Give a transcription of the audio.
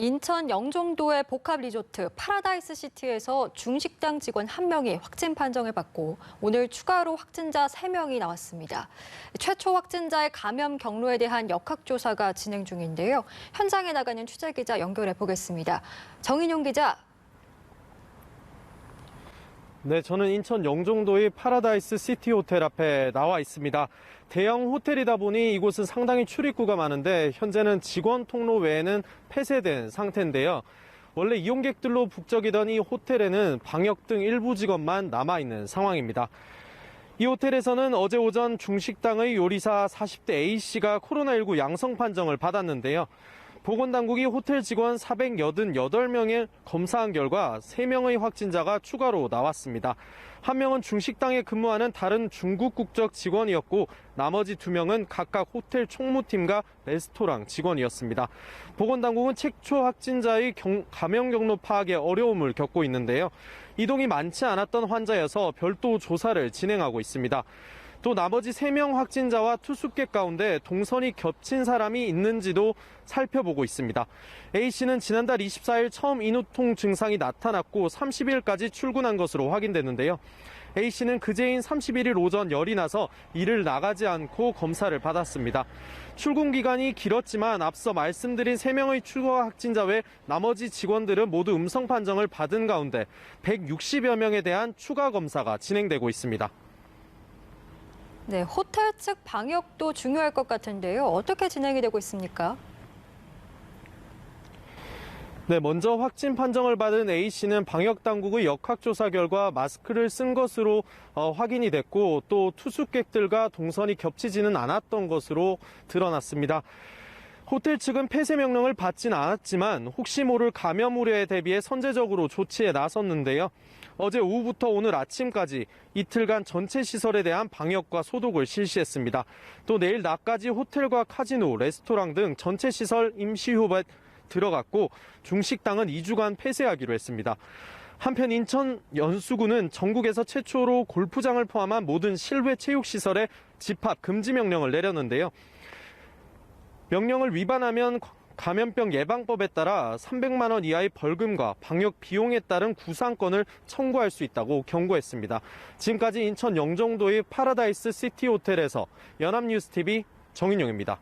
인천 영종도의 복합 리조트 파라다이스 시티에서 중식당 직원 1명이 확진 판정을 받고 오늘 추가로 확진자 3명이 나왔습니다. 최초 확진자의 감염 경로에 대한 역학조사가 진행 중인데요. 현장에 나가는 취재기자 연결해 보겠습니다. 정인용 기자. 네, 저는 인천 영종도의 파라다이스 시티 호텔 앞에 나와 있습니다. 대형 호텔이다 보니 이곳은 상당히 출입구가 많은데 현재는 직원 통로 외에는 폐쇄된 상태인데요. 원래 이용객들로 북적이던 이 호텔에는 방역 등 일부 직원만 남아있는 상황입니다. 이 호텔에서는 어제 오전 중식당의 요리사 40대 A씨가 코로나19 양성 판정을 받았는데요. 보건당국이 호텔 직원 488명을 검사한 결과 3명의 확진자가 추가로 나왔습니다. 1명은 중식당에 근무하는 다른 중국 국적 직원이었고 나머지 2명은 각각 호텔 총무팀과 레스토랑 직원이었습니다. 보건당국은 최초 확진자의 감염 경로 파악에 어려움을 겪고 있는데요. 이동이 많지 않았던 환자여서 별도 조사를 진행하고 있습니다. 또 나머지 3명 확진자와 투숙객 가운데 동선이 겹친 사람이 있는지도 살펴보고 있습니다. A씨는 지난달 24일 처음 인후통 증상이 나타났고 30일까지 출근한 것으로 확인됐는데요. A씨는 그제인 31일 오전 열이 나서 일을 나가지 않고 검사를 받았습니다. 출근 기간이 길었지만 앞서 말씀드린 3명의 추가 확진자 외 나머지 직원들은 모두 음성 판정을 받은 가운데 160여 명에 대한 추가 검사가 진행되고 있습니다. 네, 호텔 측 방역도 중요할 것 같은데요. 어떻게 진행이 되고 있습니까? 네, 먼저 확진 판정을 받은 A씨는 방역당국의 역학조사 결과 마스크를 쓴 것으로 확인이 됐고 또 투숙객들과 동선이 겹치지는 않았던 것으로 드러났습니다. 호텔 측은 폐쇄 명령을 받지는 않았지만 혹시 모를 감염 우려에 대비해 선제적으로 조치에 나섰는데요. 어제 오후부터 오늘 아침까지 이틀간 전체 시설에 대한 방역과 소독을 실시했습니다. 또 내일 낮까지 호텔과 카지노, 레스토랑 등 전체 시설 임시휴업에 들어갔고 중식당은 2주간 폐쇄하기로 했습니다. 한편 인천 연수구는 전국에서 최초로 골프장을 포함한 모든 실외 체육시설에 집합 금지 명령을 내렸는데요. 명령을 위반하면 감염병 예방법에 따라 300만 원 이하의 벌금과 방역 비용에 따른 구상권을 청구할 수 있다고 경고했습니다. 지금까지 인천 영종도의 파라다이스 시티 호텔에서 연합뉴스TV 정인용입니다.